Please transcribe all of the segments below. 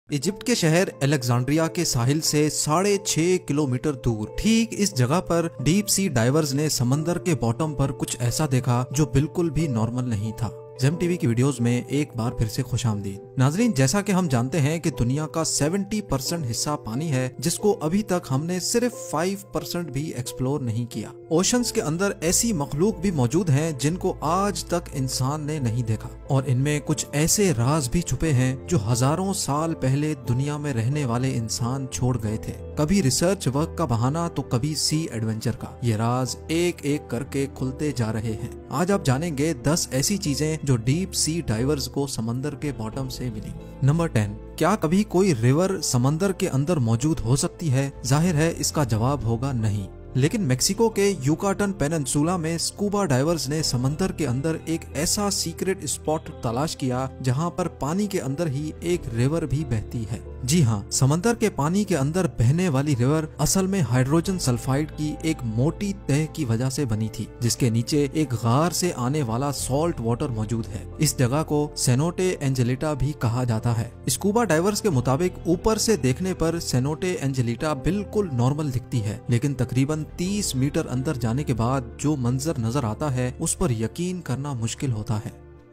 Egypt के शहर Alexandria के साहिल से 6.5 किलोमीटर दूर ठीक इस जगह पर डीप सी डाइवर्स ने समंदर के बॉटम पर कुछ ऐसा देखा जो बिल्कुल भी नॉर्मल नहीं था। जेम टीवी की वीडियोस में एक बार फिर से खुशामदीद। नाजरीन, जैसा कि हम जानते हैं कि दुनिया का 70% हिस्सा पानी है जिसको अभी तक हमने सिर्फ 5% भी एक्सप्लोर नहीं किया। ओशंस के अंदर ऐसी मखलूक भी मौजूद हैं जिनको आज तक इंसान ने नहीं देखा और इनमें कुछ ऐसे राज भी छुपे हैं जो हजारों साल पहले दुनिया में रहने वाले इंसान छोड़ गए थे। कभी रिसर्च वर्क का बहाना तो कभी सी एडवेंचर का। ये राज एक एक करके खुलते जा रहे हैं। आज आप जानेंगे 10 ऐसी चीजें जो डीप सी डाइवर्स को समंदर के बॉटम से मिली। नंबर 10, क्या कभी कोई रिवर समंदर के अंदर मौजूद हो सकती है? जाहिर है इसका जवाब होगा नहीं। लेकिन मेक्सिको के युकाटन पेनिनसुला में स्कूबा डाइवर्स ने समंदर के अंदर एक ऐसा सीक्रेट स्पॉट तलाश किया जहां पर पानी के अंदर ही एक रिवर भी बहती है। जी हाँ, समंदर के पानी के अंदर बहने वाली रिवर असल में हाइड्रोजन सल्फाइड की एक मोटी तह की वजह से बनी थी, जिसके नीचे एक गार से आने वाला सॉल्ट वाटर मौजूद है। इस जगह को सेनोटे एंजेलिटा भी कहा जाता है। स्कूबा डाइवर्स के मुताबिक ऊपर से देखने पर सेनोटे एंजेलिटा बिल्कुल नॉर्मल दिखती है, लेकिन तकरीबन 30 मीटर अंदर जाने के बाद जो मंजर नजर आता है उस पर यकीन करना मुश्किल होता है।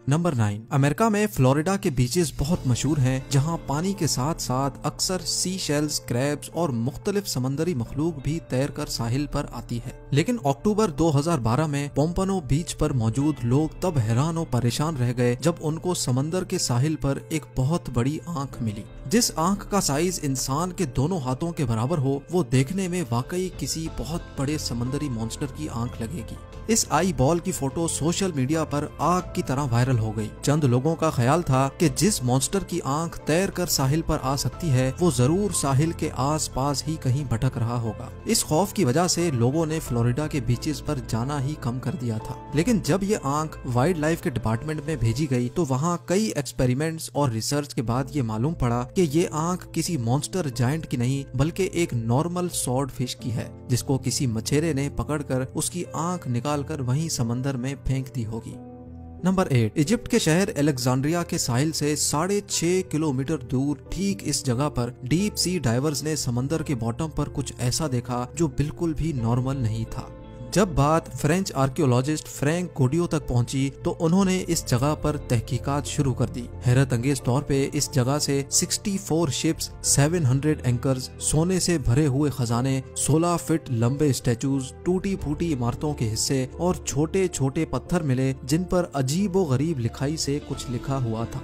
नंबर 9, अमेरिका में फ्लोरिडा के बीचेस बहुत मशहूर हैं, जहां पानी के साथ साथ अक्सर सी शेल्स, क्रैब्स और मुख्तलिफ समंदरी मखलूक भी तैर कर साहिल पर आती है। लेकिन अक्टूबर 2012 में पोम्पनो बीच पर मौजूद लोग तब हैरान और परेशान रह गए जब उनको समंदर के साहिल पर एक बहुत बड़ी आंख मिली। जिस आंख का साइज इंसान के दोनों हाथों के बराबर हो, वो देखने में वाकई किसी बहुत बड़े समंदरी मॉन्स्टर की आंख लगेगी। इस आई बॉल की फोटो सोशल मीडिया पर आग की तरह वायरल हो गई। चंद लोगों का ख्याल था कि जिस मॉन्स्टर की आंख तैर कर साहिल पर आ सकती है वो जरूर साहिल के आसपास ही कहीं भटक रहा होगा। इस खौफ की वजह से लोगों ने फ्लोरिडा के बीचेस पर जाना ही कम कर दिया था। लेकिन जब ये आंख वाइल्ड लाइफ के डिपार्टमेंट में भेजी गई तो वहाँ कई एक्सपेरिमेंट्स और रिसर्च के बाद ये मालूम पड़ा कि ये आंख किसी मॉन्स्टर जायंट की नहीं बल्कि एक नॉर्मल स्वॉर्ड फिश की है, जिसको किसी मछेरे ने पकड़कर उसकी आंख निकाल कर वहीं समंदर में फेंक दी होगी। नंबर 8, इजिप्ट के शहर अलेक्जेंड्रिया के साहिल से 6.5 किलोमीटर दूर ठीक इस जगह पर डीप सी डाइवर्स ने समंदर के बॉटम पर कुछ ऐसा देखा जो बिल्कुल भी नॉर्मल नहीं था। जब बात फ्रेंच आर्कियोलॉजिस्ट फ्रैंक गोडियो तक पहुंची तो उन्होंने इस जगह पर तहकीकात शुरू कर दी। हैरत अंगेज तौर पे इस जगह से 64 शिप्स, 700 एंकर्स, सोने से भरे हुए खजाने, 16 फीट लंबे स्टैचूज, टूटी फूटी इमारतों के हिस्से और छोटे छोटे पत्थर मिले जिन पर अजीबो गरीब लिखाई से कुछ लिखा हुआ था।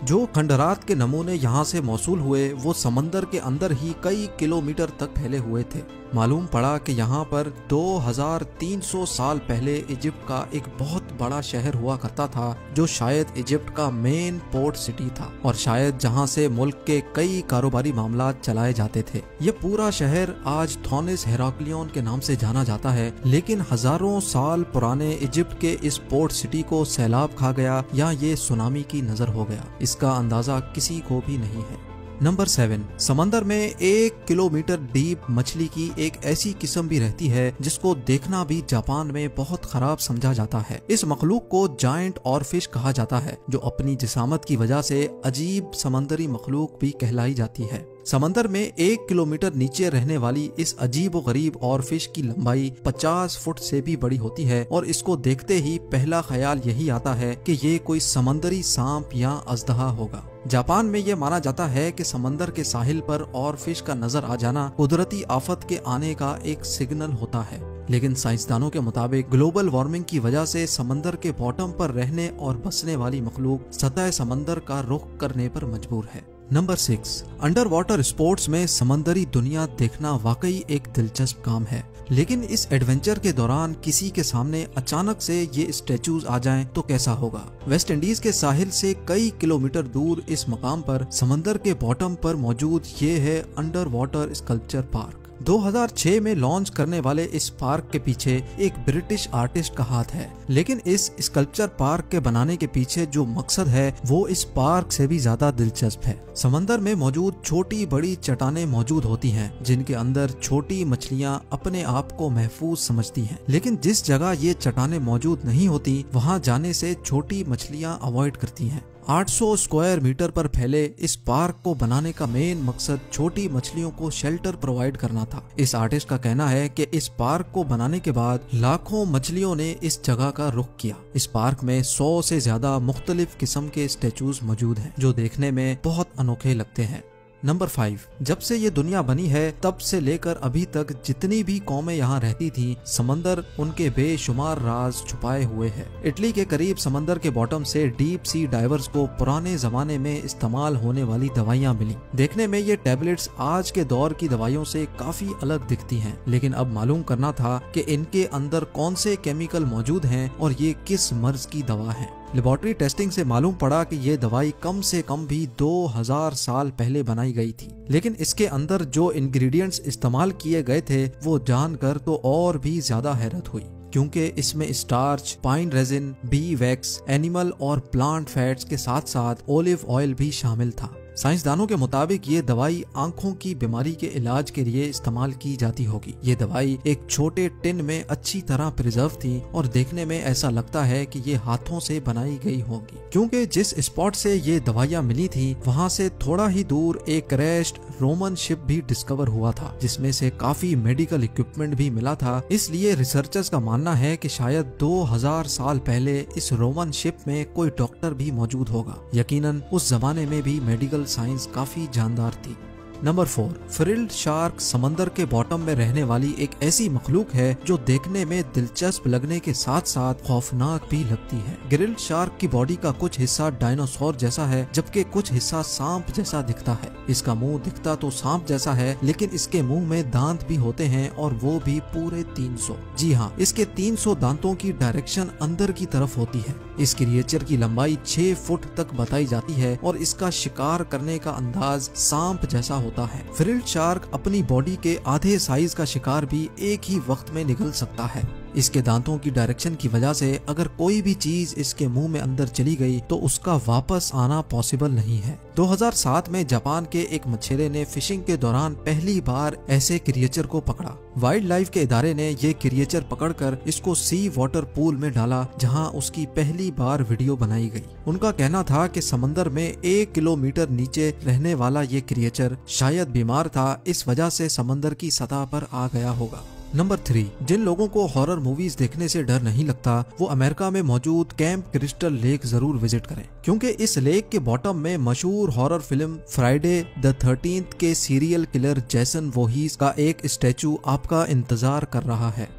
जो खंडरात के नमूने यहाँ से मौसूल हुए वो समंदर के अंदर ही कई किलोमीटर तक फैले हुए थे। मालूम पड़ा कि यहाँ पर 2300 साल पहले इजिप्ट का एक बहुत बड़ा शहर हुआ करता था जो शायद इजिप्ट का मेन पोर्ट सिटी था और शायद जहाँ से मुल्क के कई कारोबारी मामला चलाए जाते थे। ये पूरा शहर आज थॉनिस हेराक्लियन के नाम से जाना जाता है, लेकिन हजारों साल पुराने इजिप्ट के इस पोर्ट सिटी को सैलाब खा गया या ये सुनामी की नजर हो गया, इसका अंदाजा किसी को भी नहीं है। नंबर 7, समंदर में 1 किलोमीटर डीप मछली की एक ऐसी किस्म भी रहती है जिसको देखना भी जापान में बहुत खराब समझा जाता है। इस मखलूक को जायंट और फिश कहा जाता है, जो अपनी जिसामत की वजह से अजीब समंदरी मखलूक भी कहलाई जाती है। समंदर में 1 किलोमीटर नीचे रहने वाली इस अजीब और गरीब और फिश की लंबाई 50 फुट से भी बड़ी होती है और इसको देखते ही पहला ख्याल यही आता है कि ये कोई समंदरी सांप या अजदहा होगा। जापान में ये माना जाता है कि समंदर के साहिल पर और फिश का नजर आ जाना कुदरती आफत के आने का एक सिग्नल होता है। लेकिन साइंसदानों के मुताबिक ग्लोबल वार्मिंग की वजह से समंदर के बॉटम पर रहने और बसने वाली मखलूक सतह समंदर का रुख करने पर मजबूर है। नंबर 6, अंडर वाटर स्पोर्ट्स में समंदरी दुनिया देखना वाकई एक दिलचस्प काम है। लेकिन इस एडवेंचर के दौरान किसी के सामने अचानक से ये स्टैचूज आ जाएं तो कैसा होगा? वेस्ट इंडीज के साहिल से कई किलोमीटर दूर इस मकाम पर समंदर के बॉटम पर मौजूद ये है अंडर वाटर स्कल्पचर पार्क। 2006 में लॉन्च करने वाले इस पार्क के पीछे एक ब्रिटिश आर्टिस्ट का हाथ है, लेकिन इस स्कल्पचर पार्क के बनाने के पीछे जो मकसद है वो इस पार्क से भी ज्यादा दिलचस्प है। समंदर में मौजूद छोटी बड़ी चट्टानें मौजूद होती हैं जिनके अंदर छोटी मछलियां अपने आप को महफूज समझती हैं, लेकिन जिस जगह ये चट्टानें मौजूद नहीं होती वहां जाने से छोटी मछलियां अवॉइड करती हैं। 800 स्क्वायर मीटर पर फैले इस पार्क को बनाने का मेन मकसद छोटी मछलियों को शेल्टर प्रोवाइड करना था। इस आर्टिस्ट का कहना है कि इस पार्क को बनाने के बाद लाखों मछलियों ने इस जगह का रुख किया। इस पार्क में 100 से ज्यादा मुख्तलिफ किस्म के स्टेचूज मौजूद हैं जो देखने में बहुत अनोखे लगते हैं। नंबर 5, जब से ये दुनिया बनी है तब से लेकर अभी तक जितनी भी कौमें यहाँ रहती थी, समंदर उनके बेशुमार राज छुपाए हुए है। इटली के करीब समंदर के बॉटम से डीप सी डाइवर्स को पुराने जमाने में इस्तेमाल होने वाली दवाइयाँ मिली। देखने में ये टैबलेट्स आज के दौर की दवाइयों से काफी अलग दिखती हैं, लेकिन अब मालूम करना था कि इनके अंदर कौन से केमिकल मौजूद हैं और ये किस मर्ज की दवा है। लेबोरेटरी टेस्टिंग से मालूम पड़ा कि ये दवाई कम से कम भी 2000 साल पहले बनाई गई थी, लेकिन इसके अंदर जो इंग्रेडिएंट्स इस्तेमाल किए गए थे वो जानकर तो और भी ज्यादा हैरत हुई, क्योंकि इसमें starch, pine resin, B wax, animal और प्लांट फैट्स के साथ साथ ओलिव ऑयल भी शामिल था। साइंसदानों के मुताबिक ये दवाई आंखों की बीमारी के इलाज के लिए इस्तेमाल की जाती होगी। ये दवाई एक छोटे टिन में अच्छी तरह प्रिजर्व थी और देखने में ऐसा लगता है कि ये हाथों से बनाई गई होगी, क्योंकि जिस स्पॉट से ये दवाइयाँ मिली थी वहाँ से थोड़ा ही दूर एक क्रैश्ड रोमन शिप भी डिस्कवर हुआ था, जिसमें से काफी मेडिकल इक्विपमेंट भी मिला था। इसलिए रिसर्चर्स का मानना है कि शायद 2000 साल पहले इस रोमन शिप में कोई डॉक्टर भी मौजूद होगा। यकीनन उस जमाने में भी मेडिकल साइंस काफी जानदार थी। नंबर 4, फ्रिल्ड शार्क समंदर के बॉटम में रहने वाली एक ऐसी मखलूक है जो देखने में दिलचस्प लगने के साथ साथ खौफनाक भी लगती है। ग्रिल्ड शार्क की बॉडी का कुछ हिस्सा डायनासोर जैसा है, जबकि कुछ हिस्सा सांप जैसा दिखता है। इसका मुंह दिखता तो सांप जैसा है, लेकिन इसके मुंह में दांत भी होते हैं और वो भी पूरे 300। जी हाँ, इसके 300 दांतों की डायरेक्शन अंदर की तरफ होती है। इस क्रिएचर की लंबाई 6 फुट तक बताई जाती है और इसका शिकार करने का अंदाज सांप जैसा होता है। फ्रिल्ड शार्क अपनी बॉडी के आधे साइज का शिकार भी एक ही वक्त में निगल सकता है। इसके दांतों की डायरेक्शन की वजह से अगर कोई भी चीज इसके मुंह में अंदर चली गई तो उसका वापस आना पॉसिबल नहीं है। 2007 में जापान के एक मछेरे ने फिशिंग के दौरान पहली बार ऐसे क्रिएचर को पकड़ा। वाइल्ड लाइफ के इदारे ने ये क्रिएचर पकड़कर इसको सी वाटर पूल में डाला, जहां उसकी पहली बार वीडियो बनाई गई। उनका कहना था कि समंदर में 1 किलोमीटर नीचे रहने वाला ये क्रिएचर शायद बीमार था, इस वजह से समंदर की सतह पर आ गया होगा। नंबर 3, जिन लोगों को हॉरर मूवीज देखने से डर नहीं लगता वो अमेरिका में मौजूद कैंप क्रिस्टल लेक जरूर विजिट करें, क्योंकि इस लेक के बॉटम में मशहूर horror film Friday the 13th के सीरियल किलर जैसन वोहीस का एक स्टैचू आपका इंतजार कर रहा है।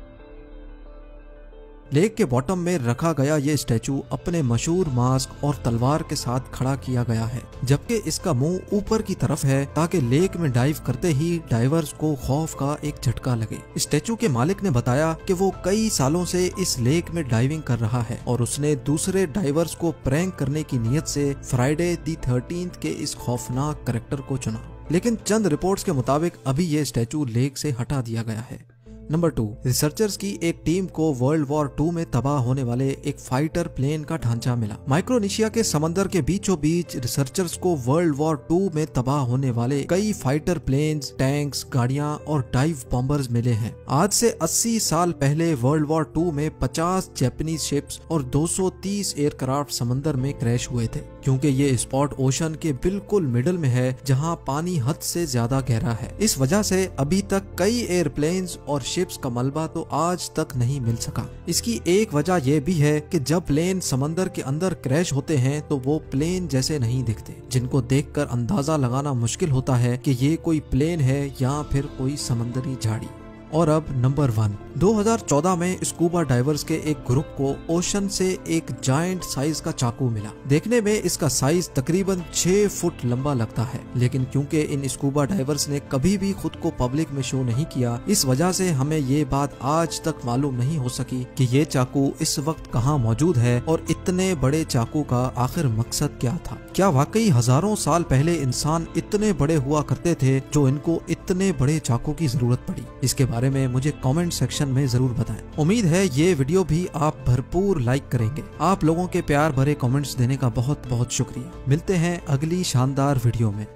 लेक के बॉटम में रखा गया ये स्टैचू अपने मशहूर मास्क और तलवार के साथ खड़ा किया गया है, जबकि इसका मुंह ऊपर की तरफ है ताकि लेक में डाइव करते ही डाइवर्स को खौफ का एक झटका लगे। स्टैचू के मालिक ने बताया कि वो कई सालों से इस लेक में डाइविंग कर रहा है और उसने दूसरे डाइवर्स को प्रैंक करने की नीयत से फ्राइडे द 13th के इस खौफनाक कैरेक्टर को चुना, लेकिन चंद रिपोर्ट्स के मुताबिक अभी ये स्टैचू लेक से हटा दिया गया है। नंबर 2, रिसर्चर्स की एक टीम को वर्ल्ड वॉर 2 में तबाह होने वाले एक फाइटर प्लेन का ढांचा मिला। माइक्रोनेशिया के समंदर के बीचों बीच रिसर्चर्स को वर्ल्ड वॉर 2 में तबाह होने वाले कई फाइटर प्लेन्स, टैंक्स, गाड़ियां और डाइव बॉम्बर्स मिले हैं। आज से 80 साल पहले वर्ल्ड वॉर 2 में 50 जापानीज शिप्स और 230 एयरक्राफ्ट समंदर में क्रैश हुए थे, क्योंकि ये स्पॉट ओशन के बिल्कुल मिडल में है जहां पानी हद से ज्यादा गहरा है। इस वजह से अभी तक कई एयरप्लेन्स और शिप्स का मलबा तो आज तक नहीं मिल सका। इसकी एक वजह यह भी है कि जब प्लेन समंदर के अंदर क्रैश होते हैं तो वो प्लेन जैसे नहीं दिखते, जिनको देखकर अंदाजा लगाना मुश्किल होता है कि ये कोई प्लेन है या फिर कोई समंदरी झाड़ी। और अब नंबर 1, 2014 में स्कूबा डाइवर्स के एक ग्रुप को ओशन से एक जायंट साइज का चाकू मिला। देखने में इसका साइज तकरीबन 6 फुट लंबा लगता है, लेकिन क्योंकि इन स्कूबा डाइवर्स ने कभी भी खुद को पब्लिक में शो नहीं किया, इस वजह से हमें ये बात आज तक मालूम नहीं हो सकी कि ये चाकू इस वक्त कहाँ मौजूद है और इतने बड़े चाकू का आखिर मकसद क्या था। क्या वाकई हजारों साल पहले इंसान इतने बड़े हुआ करते थे जो इनको इतने बड़े चाकू की जरूरत पड़ी? इसके बारे में मुझे कमेंट सेक्शन में जरूर बताएं। उम्मीद है ये वीडियो भी आप भरपूर लाइक करेंगे। आप लोगों के प्यार भरे कमेंट्स देने का बहुत बहुत शुक्रिया। मिलते हैं अगली शानदार वीडियो में।